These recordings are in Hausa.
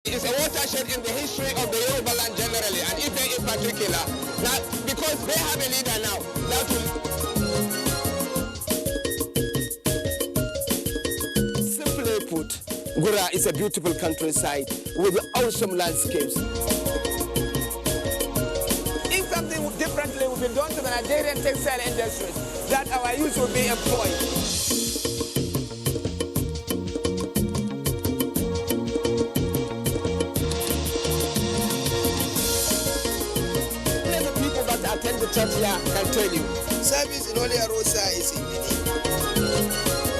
It's a watershed in the history of the Yoruba land generally, and Ife in particular. Now, because they have a leader now, that will... Simply put, Gura is a beautiful countryside with awesome landscapes. If something differently will be done to the Nigerian textile industries, that our youth will be employed. Attend the church here can tell you. Service in Olia Rosa is in Benin.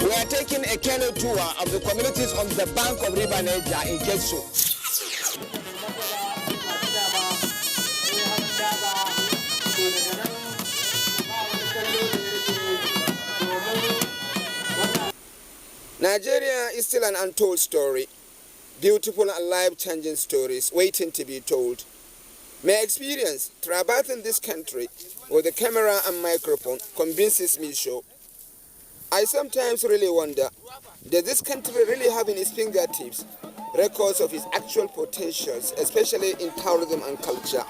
We are taking a canoe tour of the communities on the bank of River Niger in Kesu. Nigeria is still an untold story. Beautiful and life-changing stories waiting to be told. My experience traversing this country with a camera and microphone convinces me so. I sometimes really wonder, does this country really have in its fingertips records of its actual potentials, especially in tourism and culture?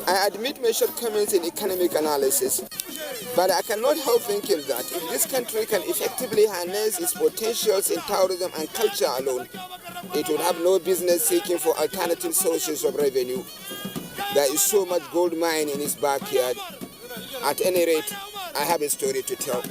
I admit my shortcomings in economic analysis, but I cannot help thinking that if this country can effectively harness its potentials in tourism and culture alone, it would have no business seeking for alternative sources of revenue. There is so much gold mine in its backyard. At any rate, I have a story to tell.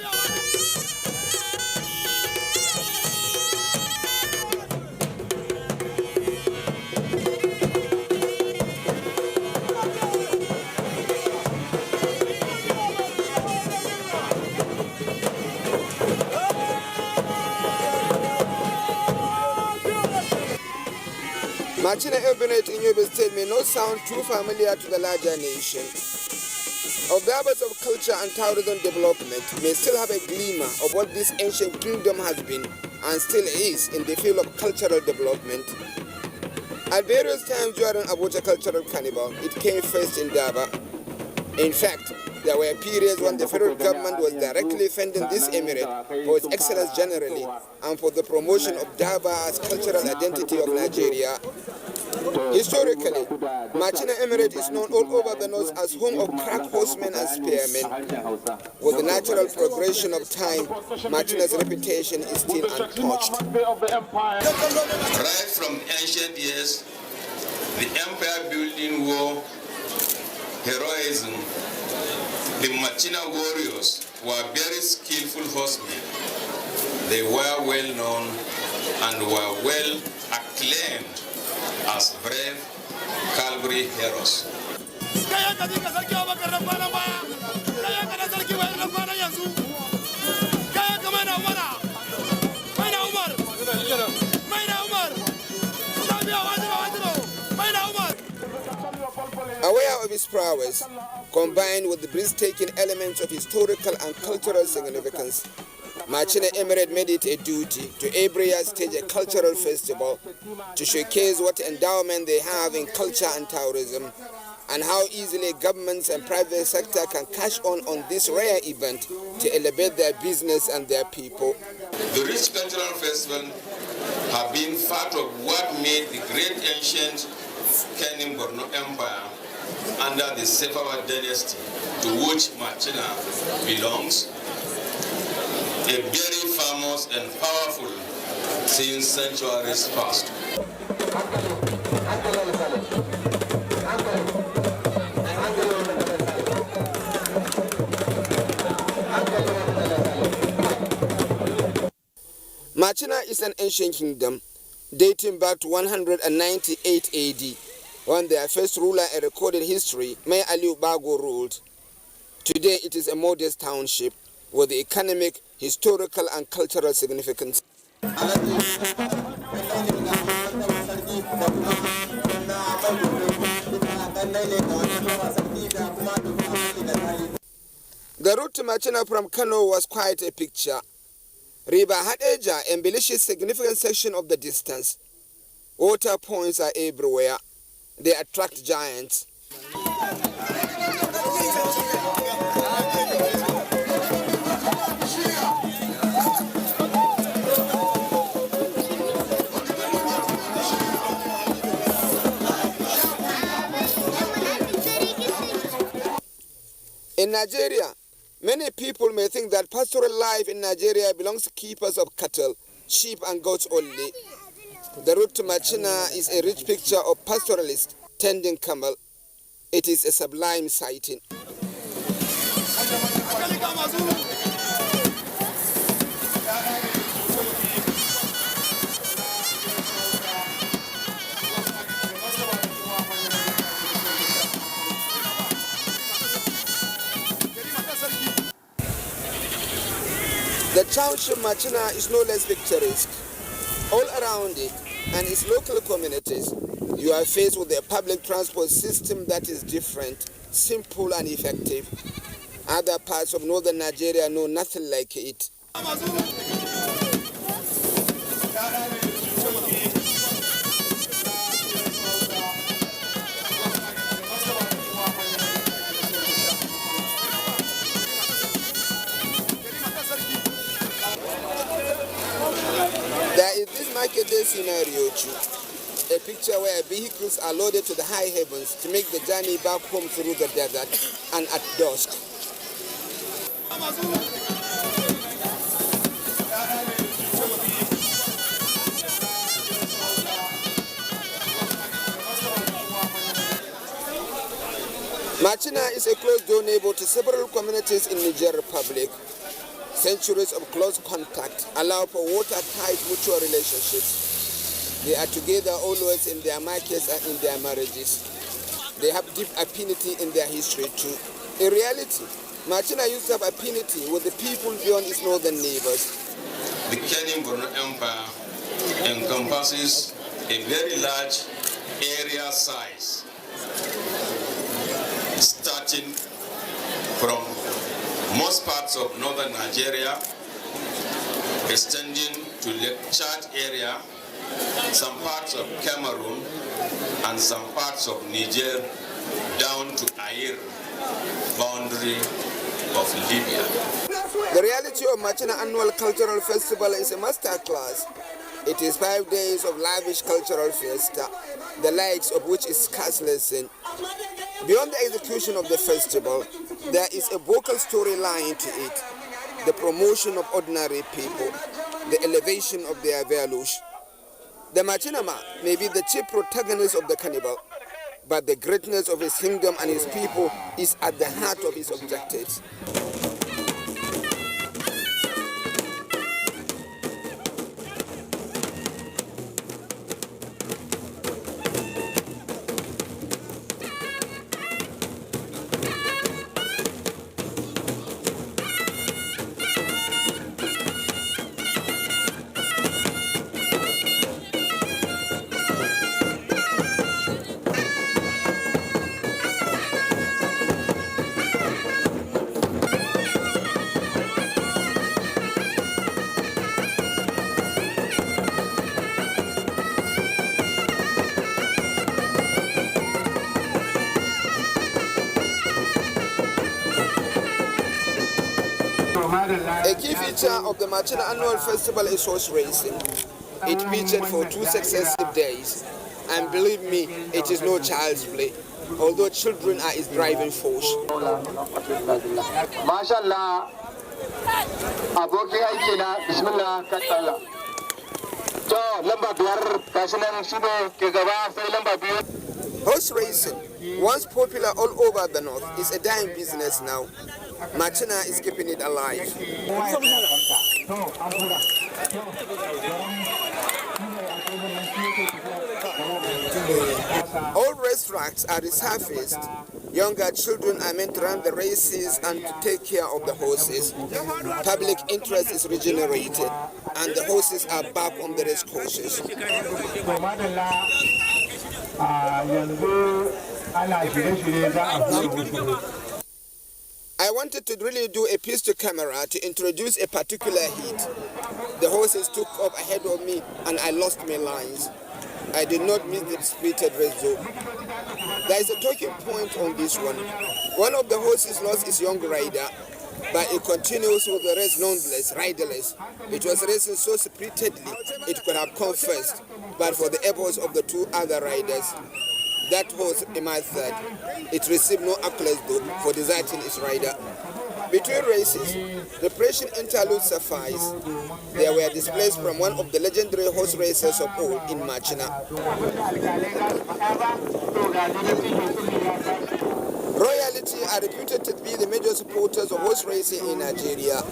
Machina Urbanate in Yobe State may not sound too familiar to the larger nation. Observers of culture and tourism development may still have a glimmer of what this ancient kingdom has been and still is in the field of cultural development. At various times during Abuja Cultural Carnival, it came first in Daba. In fact, there were periods when the federal government was directly funding this emirate for its excellence generally and for the promotion of Daba as cultural identity of Nigeria. Historically, Machina Emirate is known all over the north as home of crack horsemen and spearmen. With the natural progression of time, Machina's reputation is still untouched. Right from ancient years, the empire building war, heroism, the Machina warriors were very skillful horsemen. They were well known and were well acclaimed as brave cavalry heroes. Aware of his prowess, combined with the breathtaking elements of historical and cultural significance, Machina Emirate made it a duty to every year stage a cultural festival to showcase what endowment they have in culture and tourism, and how easily governments and private sector can cash on this rare event to elevate their business and their people. The rich cultural festival have been part of what made the great ancient Kenim Borno Empire under the Sefawa dynasty, to which Machina belongs, a very famous and powerful since centuries past. Machina is an ancient kingdom dating back to 198 AD, when their first ruler in recorded history, May Aliu Bago, ruled. Today it is a modest township with the economic, historical and cultural significance. The route to Machina from Kano was quite a picture. River Hadeja embellishes a significant section of the distance. Water points are everywhere. They attract giants. In Nigeria, many people may think that pastoral life in Nigeria belongs to keepers of cattle, sheep and goats only. The route to Machina is a rich picture of pastoralists tending camel. It is a sublime sighting. The township Machina is no less picturesque. All around it and its local communities, you are faced with a public transport system that is different, simple and effective. Other parts of northern Nigeria know nothing like it. There is this market day scenario too. A picture where vehicles are loaded to the high heavens to make the journey back home through the desert and at dusk. Machina is a close-door neighbor to several communities in Niger Republic. Centuries of close contact allow for watertight mutual relationships. They are together always in their markets and in their marriages. They have deep affinity in their history too. In reality, Machina used to have affinity with the people beyond its northern neighbors. The Kenin-Borno Empire encompasses a very large area size, starting from most parts of northern Nigeria, extending to Lake Chad area, some parts of Cameroon, and some parts of Niger, down to Air, boundary of Libya. The reality of Machina Annual Cultural Festival is a master class. It is 5 days of lavish cultural fiesta, the likes of which is scarcely seen. Beyond the execution of the festival, there is a vocal storyline to it, the promotion of ordinary people, the elevation of their values. The Machinama may be the chief protagonist of the carnival, but the greatness of his kingdom and his people is at the heart of his objectives. A key feature of the Machina Annual Festival is horse racing. It featured for 2 successive days, and believe me, it is no child's play, although children are its driving force. Mashallah, aboki aiki na bismillah katala. To lamba biyar kashinan shine ke gaba sai lamba biyu. Horse racing, once popular all over the north, is a dying business now. Machina is keeping it alive. All racetracks are resurfaced. Younger children are meant to run the races and to take care of the horses. Public interest is regenerated, and the horses are back on the race courses. I wanted to really do a piece to camera to introduce a particular heat. The horses took up ahead of me and I lost my lines. I did not miss the spirited race though. There is a talking point on this one. One of the horses lost its young rider, but it continues with the race nonetheless, riderless. It was racing so spiritedly it could have come first, but for the efforts of the 2 other riders. That horse emerged third. It received no accolades though for deserting its rider. Between races, the Persian interlude sufficed. They were displaced from one of the legendary horse racers of all in Machina. Royalty are reputed to be the major supporters of horse racing in Nigeria.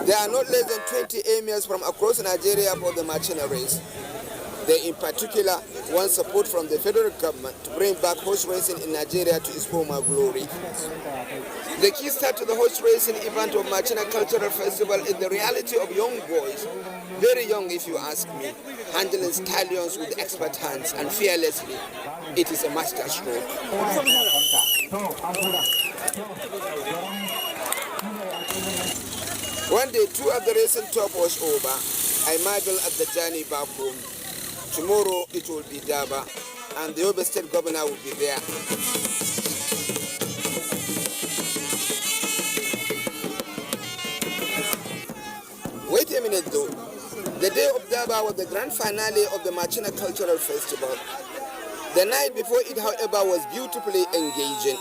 There are not less than 20 emirs from across Nigeria for the Machina race. They in particular want support from the federal government to bring back horse racing in Nigeria to its former glory. The key start to the horse racing event of Machina Cultural Festival is the reality of young boys, very young if you ask me, handling stallions with expert hands and fearlessly. It is a master stroke. One day, 2 of the racing top was over. I marvel at the journey back home. Tomorrow it will be Daba, and the Yobe State Governor will be there. Wait a minute though. The day of Daba was the grand finale of the Machina Cultural Festival. The night before it, however, was beautifully engaging.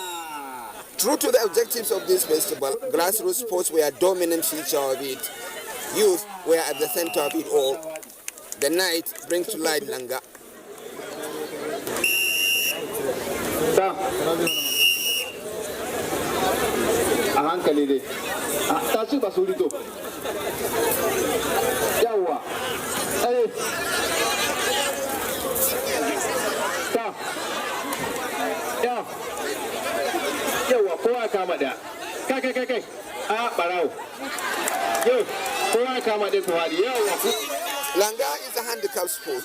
True to the objectives of this festival, grassroots sports were a dominant feature of it. Youth were at the center of it all. The night brings to light Langa. Kowa kama da kai barau yo kowa kama da kuwari yawa. Langa is a handicap sport.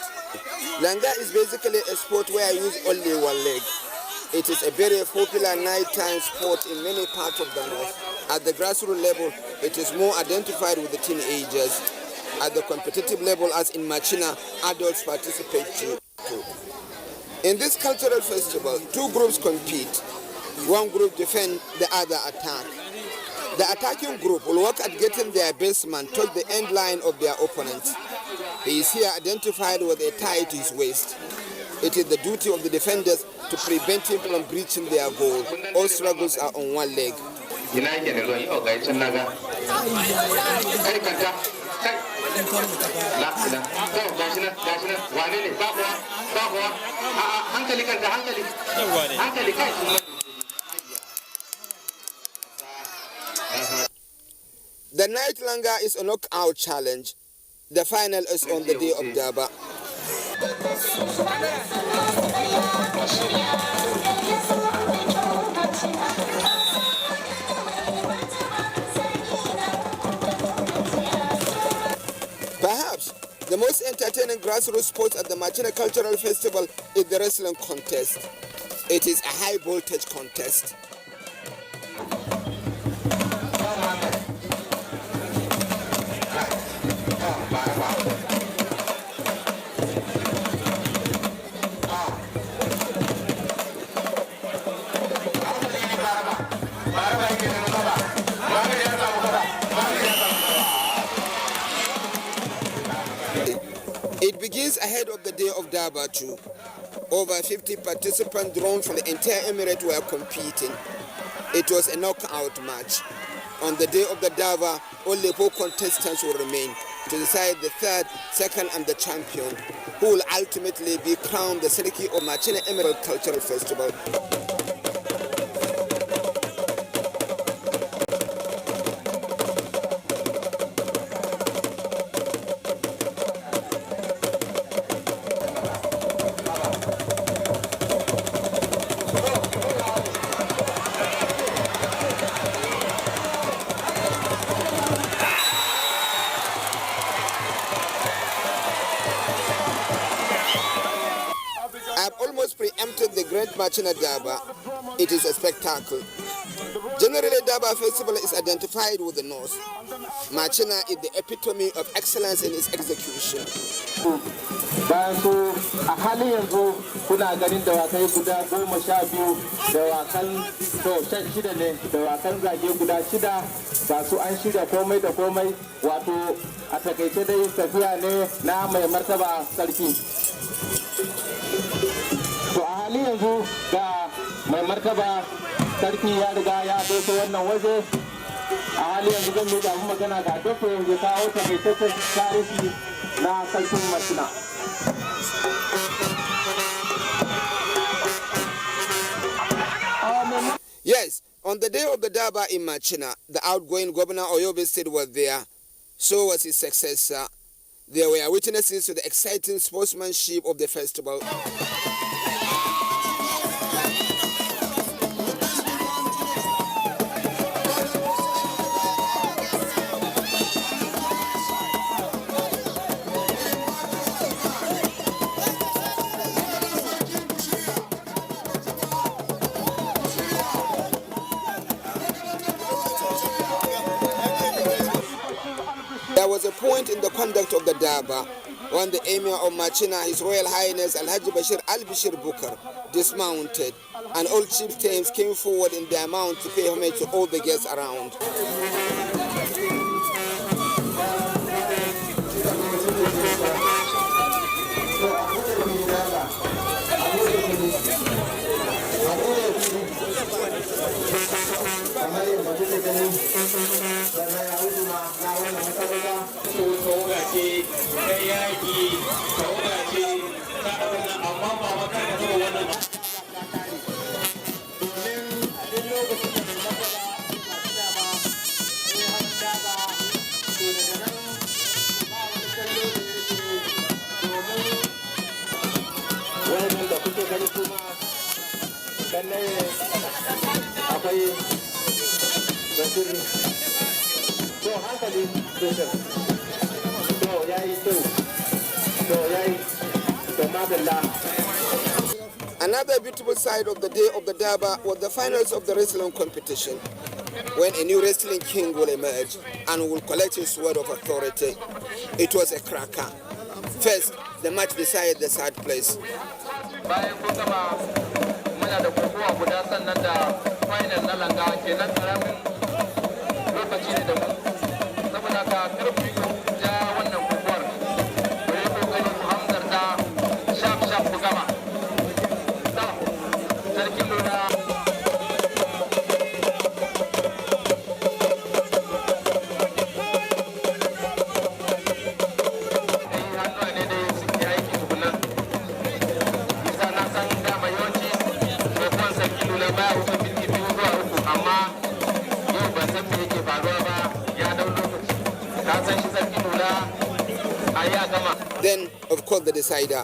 Langa is basically a sport where I use only one leg. It is a very popular nighttime sport in many parts of the north. At the grassroots level, it is more identified with the teenagers. At the competitive level, as in Machina, adults participate too. In this cultural festival, 2 groups compete. One group defend, the other attack. The attacking group will work at getting their baseman touch the end line of their opponent. He is here identified with a tie to his waist. It is the duty of the defenders to prevent him from breaching their goal. All struggles are on one leg. The night Langa is a knockout challenge. The final is on the day of Daba. Perhaps the most entertaining grassroots sport at the Machina Cultural Festival is the wrestling contest. It is a high voltage contest. It begins ahead of the day of Daba too. Over 50 participants drawn from the entire emirate were competing. It was a knockout match. On the day of the Daba, only 4 contestants will remain to decide the third, second, and the champion, who will ultimately be crowned the Seriki of Machina Emerald Cultural Festival. I've almost preempted the Great Machina Daba. It is a spectacle. Generally, Daba Festival is identified with the North. Machina is the epitome of excellence in its execution. Bayan su a halin yanzu kuna ganin dawakai guda 12 dawakan to 6 ne dawakan zage guda 6 ba su an shirya komai da komai wato a takaice dai tafiya ne na mai martaba sarki. To a halin yanzu ga mai martaba sarki ya riga ya doso wannan waje. A hali yanzu zan yi damu magana ga doko ya kawo takaitaccen tarihi na sarkin Macina. Yes, on the day of the Daba in Macina, the outgoing governor of Yobe State was there. So was his successor. There were witnesses to the exciting sportsmanship of the festival. There was a point in the conduct of the Daba when the Emir of Macina, His Royal Highness Alhaji Bashir Al-Bashir Bukar, dismounted, and all chieftains came forward in their mount to pay homage to all the guests around. Another beautiful side of the day of the Daba was the finals of the wrestling competition, when a new wrestling king will emerge and will collect his word of authority. It was a cracker. First, the match decided the third place. Then, of course, the decider.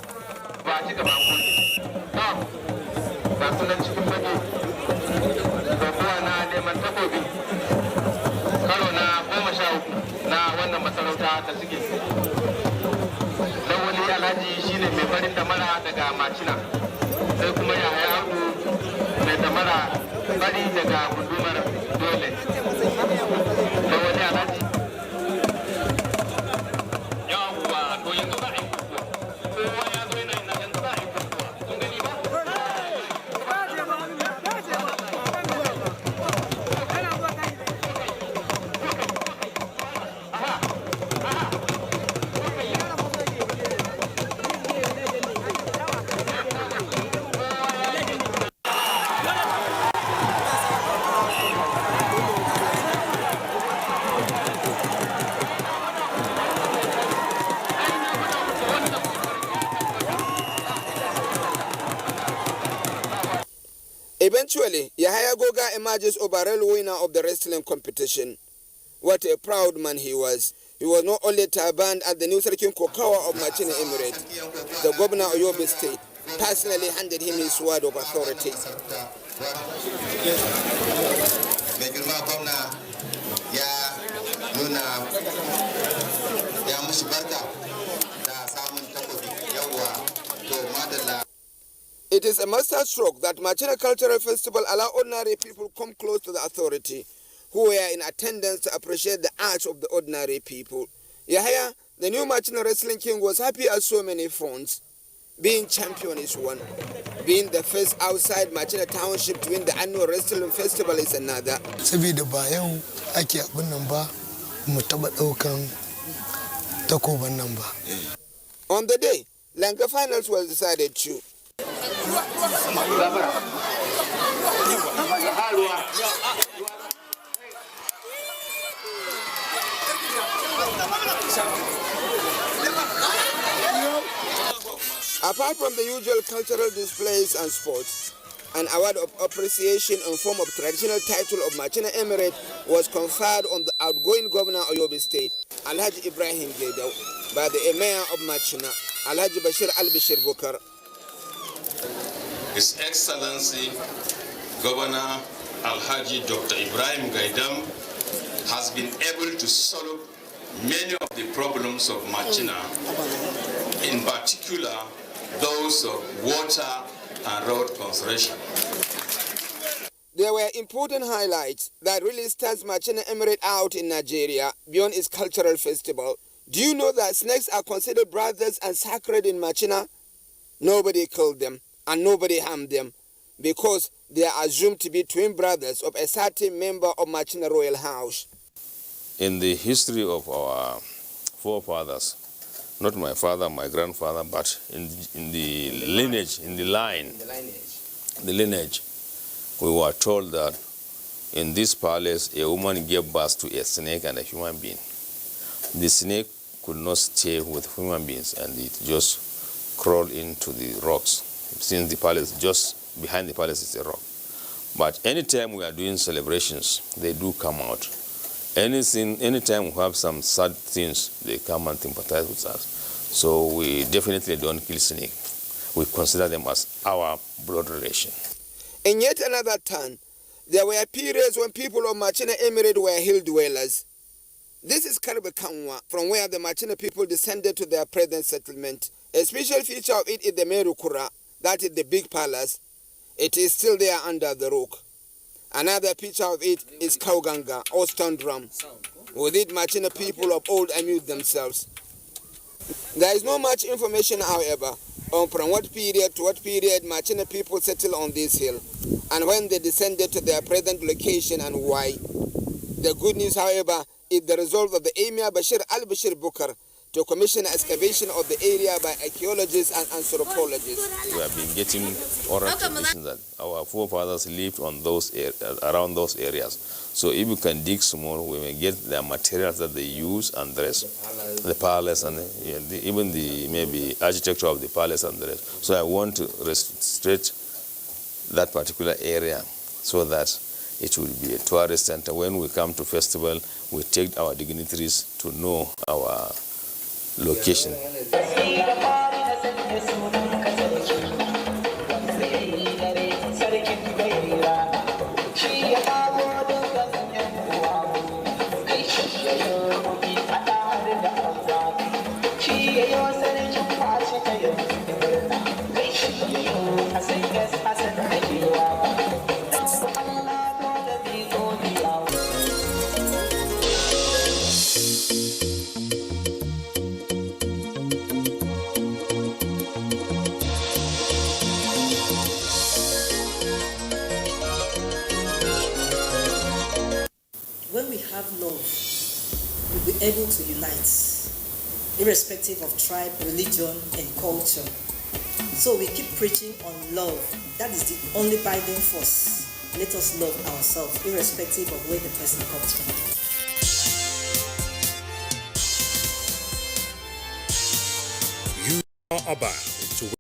Eventually, Yahaya Goga emerges overall winner of the wrestling competition. What a proud man he was. He was not only turbaned at the new Sarkin Kokawa of Macina Emirate. The governor of Yobe State personally handed him his word of authority. It is a masterstroke that Macina Cultural Festival allow ordinary people come close to the authority, who were in attendance to appreciate the arts of the ordinary people. Yahya, the new Macina Wrestling King, was happy on so many fronts. Being champion is one. Being the first outside Macina Township to win the annual wrestling festival is another. Saboda ba yau ake abin nan ba, mu taba daukan takoban nan ba. On the day, Lanka finals was decided too. Apart from the usual cultural displays and sports, an award of appreciation in form of traditional title of Machina Emirate was conferred on the outgoing governor of Yobe State, Alhaji Ibrahim Gaidau, by the Emir of Machina, Alhaji Bashir Al-Bashir Bukar. His Excellency Governor Alhaji Dr. Ibrahim Gaidam has been able to solve many of the problems of Machina, in particular those of water and road conservation. There were important highlights that really stands Machina Emirate out in Nigeria beyond its cultural festival. Do you know that snakes are considered brothers and sacred in Machina? Nobody killed them and nobody harmed them because they are assumed to be twin brothers of a certain member of Machina royal house. In the history of our forefathers, not my father, my grandfather, but in the lineage, in the lineage, we were told that in this palace, a woman gave birth to a snake and a human being. The snake could not stay with human beings, and it just crawled into the rocks. Since the palace, just behind the palace is a rock. But anytime we are doing celebrations, they do come out. Anytime we have some sad things, they come and sympathize with us. So we definitely don't kill snake. We consider them as our blood relation. In yet another turn, there were periods when people of Machina Emirate were hill dwellers. This is Karbe Kanwa, from where the Machina people descended to their present settlement. A special feature of it is the Merukura, that is the big palace. It is still there under the rock. Another picture of it is Kauganga, or stone drum. With it, Machina people of old amused themselves. There is not much information, however, on from what period to what period Machina people settled on this hill, and when they descended to their present location and why. The good news, however, is the result of the Emir Bashir Al-Bashir Bukar to commission excavation of the area by archaeologists and anthropologists. We have been getting oral tradition that our forefathers lived on those around those areas. So if we can dig small, we may get the materials that they use and the rest, the palace and even the maybe architecture of the palace and the rest. So I want to restrict that particular area so that it will be a tourist center. When we come to festival, we take our dignitaries to know our location. When we have love, we'll be able to unite, irrespective of tribe, religion, and culture. So we keep preaching on love. That is the only binding force. Let us love ourselves, irrespective of where the person comes from. You are about